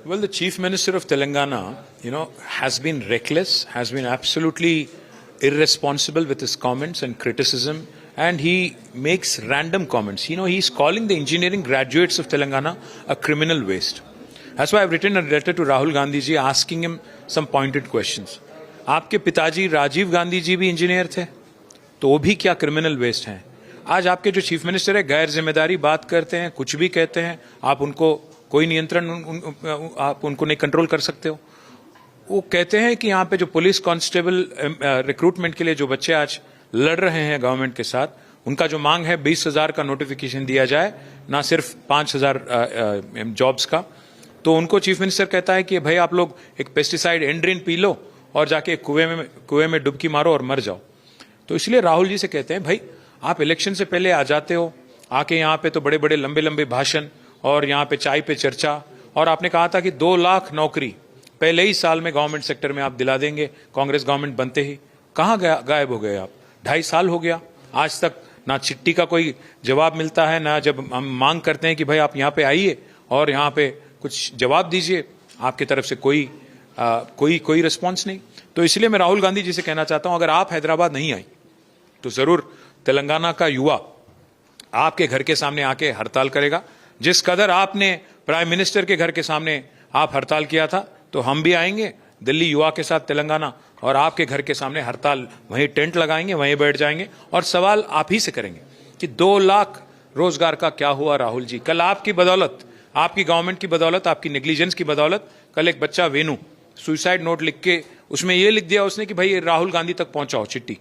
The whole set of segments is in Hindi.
Well, the Chief Minister of Telangana, has been reckless, has been absolutely irresponsible with his comments and criticism, and he makes random comments. He's calling the engineering graduates of Telangana a criminal waste. That's why I've written a letter to Rahul Gandhi ji asking him some pointed questions. आपके पिताजी राजीव गांधी जी भी इंजीनियर थे, तो वो भी क्या क्रिमिनल वेस्ट हैं? आज आपके जो चीफ मिनिस्टर है गैर जिम्मेदारी बात करते हैं, कुछ भी कहते हैं, आप उनको कोई नियंत्रण आप उनको नहीं कंट्रोल कर सकते हो। वो कहते हैं कि यहाँ पे जो पुलिस कांस्टेबल रिक्रूटमेंट के लिए जो बच्चे आज लड़ रहे हैं गवर्नमेंट के साथ, उनका जो मांग है 20,000 का नोटिफिकेशन दिया जाए, ना सिर्फ 5,000 जॉब्स का। तो उनको चीफ मिनिस्टर कहता है कि भाई आप लोग एक पेस्टिसाइड एंड्रिन पी लो और जाके कुएं में डुबकी मारो और मर जाओ। तो इसलिए राहुल जी से कहते हैं भाई आप इलेक्शन से पहले आ जाते हो, आके यहाँ पे तो बड़े बड़े लंबे लंबे भाषण और यहाँ पे चाय पे चर्चा, और आपने कहा था कि 2 लाख नौकरी पहले ही साल में गवर्नमेंट सेक्टर में आप दिला देंगे कांग्रेस गवर्नमेंट बनते ही। कहाँ गायब हो गए आप? 2.5 साल हो गया, आज तक ना चिट्ठी का कोई जवाब मिलता है, ना जब हम मांग करते हैं कि भाई आप यहाँ पे आइए और यहाँ पे कुछ जवाब दीजिए, आपकी तरफ से कोई रिस्पॉन्स नहीं। तो इसलिए मैं राहुल गांधी जी से कहना चाहता हूं, अगर आप हैदराबाद नहीं आई तो जरूर तेलंगाना का युवा आपके घर के सामने आके हड़ताल करेगा। जिस कदर आपने प्राइम मिनिस्टर के घर के सामने आप हड़ताल किया था, तो हम भी आएंगे दिल्ली युवा के साथ तेलंगाना, और आपके घर के सामने हड़ताल, वहीं टेंट लगाएंगे, वहीं बैठ जाएंगे और सवाल आप ही से करेंगे कि 2 लाख रोजगार का क्या हुआ राहुल जी? कल आपकी बदौलत, आपकी गवर्नमेंट की बदौलत, आपकी नेग्लिजेंस की बदौलत, कल एक बच्चा वेनु सुसाइड नोट लिख के उसमें यह लिख दिया उसने कि भाई राहुल गांधी तक पहुंचाओ चिट्ठी।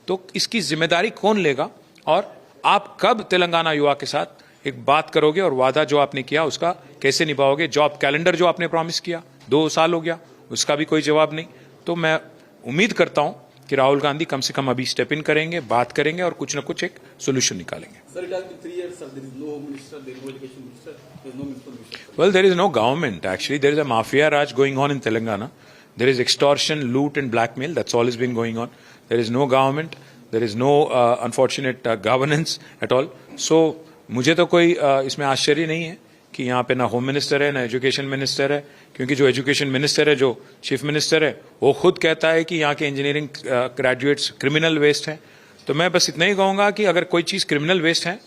तो इसकी जिम्मेदारी कौन लेगा? और आप कब तेलंगाना युवा के साथ एक बात करोगे और वादा जो आपने किया उसका कैसे निभाओगे? जॉब कैलेंडर जो आपने प्रॉमिस किया 2 साल हो गया, उसका भी कोई जवाब नहीं। तो मैं उम्मीद करता हूं कि राहुल गांधी कम से कम अभी स्टेप इन करेंगे, बात करेंगे और कुछ ना कुछ एक सोल्यूशन निकालेंगे। Well, there is no government actually. There is a mafia raj going on in Telangana. There is extortion, loot and blackmail. That's all has been going on. There is no government. There is no unfortunate governance at all. So मुझे तो कोई इसमें आश्चर्य नहीं है कि यहाँ पे ना होम मिनिस्टर है ना एजुकेशन मिनिस्टर है, क्योंकि जो एजुकेशन मिनिस्टर है, जो चीफ मिनिस्टर है, वो खुद कहता है कि यहाँ के इंजीनियरिंग ग्रेजुएट्स क्रिमिनल वेस्ट हैं। तो मैं बस इतना ही कहूंगा कि अगर कोई चीज क्रिमिनल वेस्ट है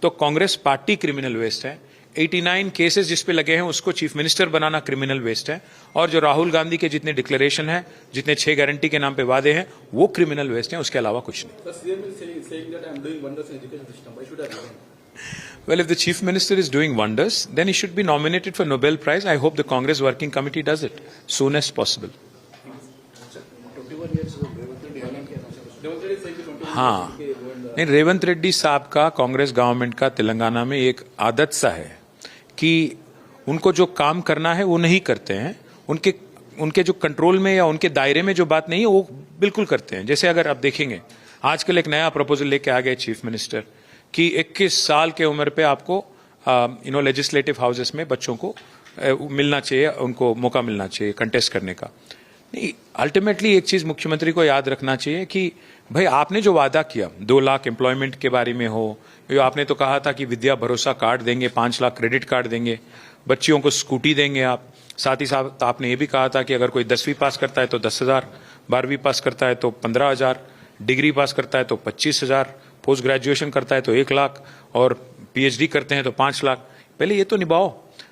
तो कांग्रेस पार्टी क्रिमिनल वेस्ट है। 89 केसेस जिस पे लगे हैं उसको चीफ मिनिस्टर बनाना क्रिमिनल वेस्ट है, और जो राहुल गांधी के जितने डिक्लेरेशन है, जितने 6 गारंटी के नाम पे वादे हैं, वो क्रिमिनल वेस्ट हैं, उसके अलावा कुछ नहीं। Well, if the chief minister is doing wonders, then he should be nominated for Nobel Prize. I hope the Congress Working Committee does it soonest possible. हाँ, नहीं, रेवंत रेड्डी साहब का, कांग्रेस गवर्नमेंट का तेलंगाना में एक आदत सा है कि उनको जो काम करना है वो नहीं करते हैं, उनके जो कंट्रोल में या उनके दायरे में जो बात नहीं है वो बिल्कुल करते हैं। जैसे अगर आप देखेंगे आजकल एक नया प्रपोजल लेके आ गए चीफ मिनिस्टर कि 21 साल के उम्र पे आपको लेजिस्लेटिव हाउसेस में बच्चों को मिलना चाहिए, उनको मौका मिलना चाहिए कंटेस्ट करने का। नहीं, अल्टीमेटली एक चीज मुख्यमंत्री को याद रखना चाहिए कि भाई आपने जो वादा किया 2 लाख एम्प्लॉयमेंट के बारे में हो, आपने तो कहा था कि विद्या भरोसा कार्ड देंगे, 5 लाख क्रेडिट कार्ड देंगे, बच्चियों को स्कूटी देंगे आप, साथ ही साथ आपने ये भी कहा था कि अगर कोई 10वीं पास करता है तो 10,000, 12वीं पास करता है तो 15,000, डिग्री पास करता है तो 25,000, पोस्ट ग्रेजुएशन करता है तो 1 लाख और पीएचडी करते हैं तो 5 लाख। पहले ये तो निभाओ,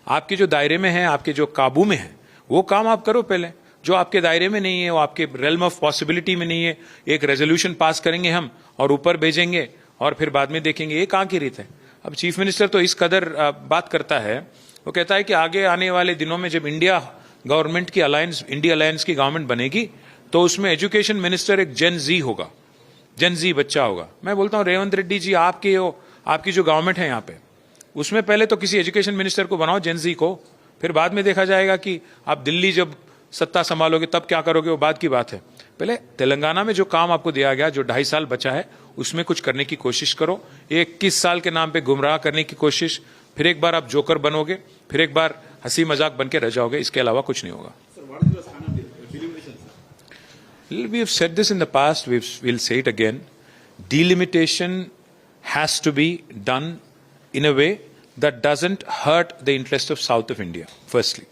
आपके जो दायरे में है, आपके जो काबू में है, वो काम आप करो पहले। जो आपके दायरे में नहीं है, वो आपके रेल्म ऑफ पॉसिबिलिटी में नहीं है, एक रेजोल्यूशन पास करेंगे हम और ऊपर भेजेंगे और फिर बाद में देखेंगे, ये कहाँ की रीत है? अब चीफ मिनिस्टर तो इस कदर बात करता है, वो कहता है कि आगे आने वाले दिनों में जब इंडिया गवर्नमेंट की अलायंस, इंडिया अलायंस की गवर्नमेंट बनेगी तो उसमें एजुकेशन मिनिस्टर एक जेन जी होगा, जेन जी बच्चा होगा। मैं बोलता हूँ रेवंत रेड्डी जी, आपकी जो गवर्नमेंट है यहाँ पे, उसमें पहले तो किसी एजुकेशन मिनिस्टर को बनाओ जेन जी को, फिर बाद में देखा जाएगा कि आप दिल्ली जब सत्ता संभालोगे तब क्या करोगे, वो बाद की बात है। पहले तेलंगाना में जो काम आपको दिया गया, जो 2.5 साल बचा है, उसमें कुछ करने की कोशिश करो। 21 साल के नाम पे गुमराह करने की कोशिश, फिर एक बार आप जोकर बनोगे, फिर एक बार हंसी मजाक बन के रह जाओगे, इसके अलावा कुछ नहीं होगा। We have said this in the past, we'll say it again. Delimitation has to be done in a way that doesn't hurt the interest of South of India, firstly.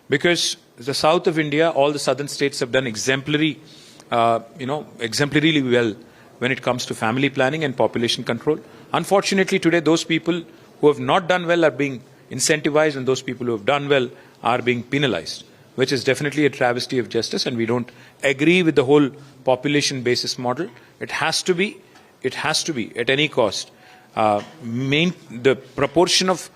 because the south of India, all the southern states have done exemplarily well when it comes to family planning and population control. Unfortunately, today those people who have not done well are being incentivized, and those people who have done well are being penalized, which is definitely a travesty of justice, and we don't agree with the whole population basis model. It has to be at any cost. The proportion of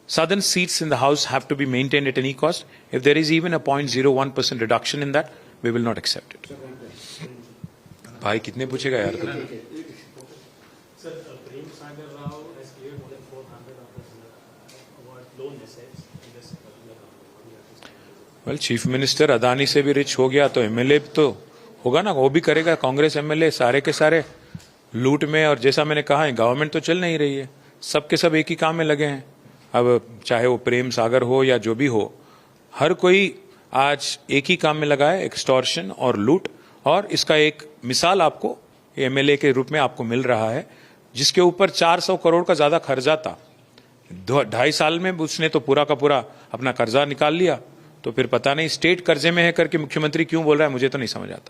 southern seats in the House have to be maintained at any cost. If there is even a 0.01% reduction in that, we will not accept it. भाई कितने पूछेगा यार तू? Sir, Prem Sagar Rao has cleared more than 400 of his loan assets in this particular company. Well, chief minister Adani से भी रिच हो गया तो एमएलए तो होगा ना, वो भी करेगा. कांग्रेस एमएलए सारे के सारे लूट में, और जैसा मैंने कहा है गवर्नमेंट तो चल नहीं रही है, सबके सब एक ही काम में लगे हैं. अब चाहे वो प्रेम सागर हो या जो भी हो, हर कोई आज एक ही काम में लगा है, एक्सटॉर्शन और लूट. और इसका एक मिसाल आपको एमएलए के रूप में आपको मिल रहा है, जिसके ऊपर 400 करोड़ का ज्यादा खर्चा था. 2.5 साल में उसने तो पूरा का पूरा अपना कर्जा निकाल लिया. तो फिर पता नहीं स्टेट कर्जे में है करके मुख्यमंत्री क्यों बोल रहा है, मुझे तो नहीं समझ आता.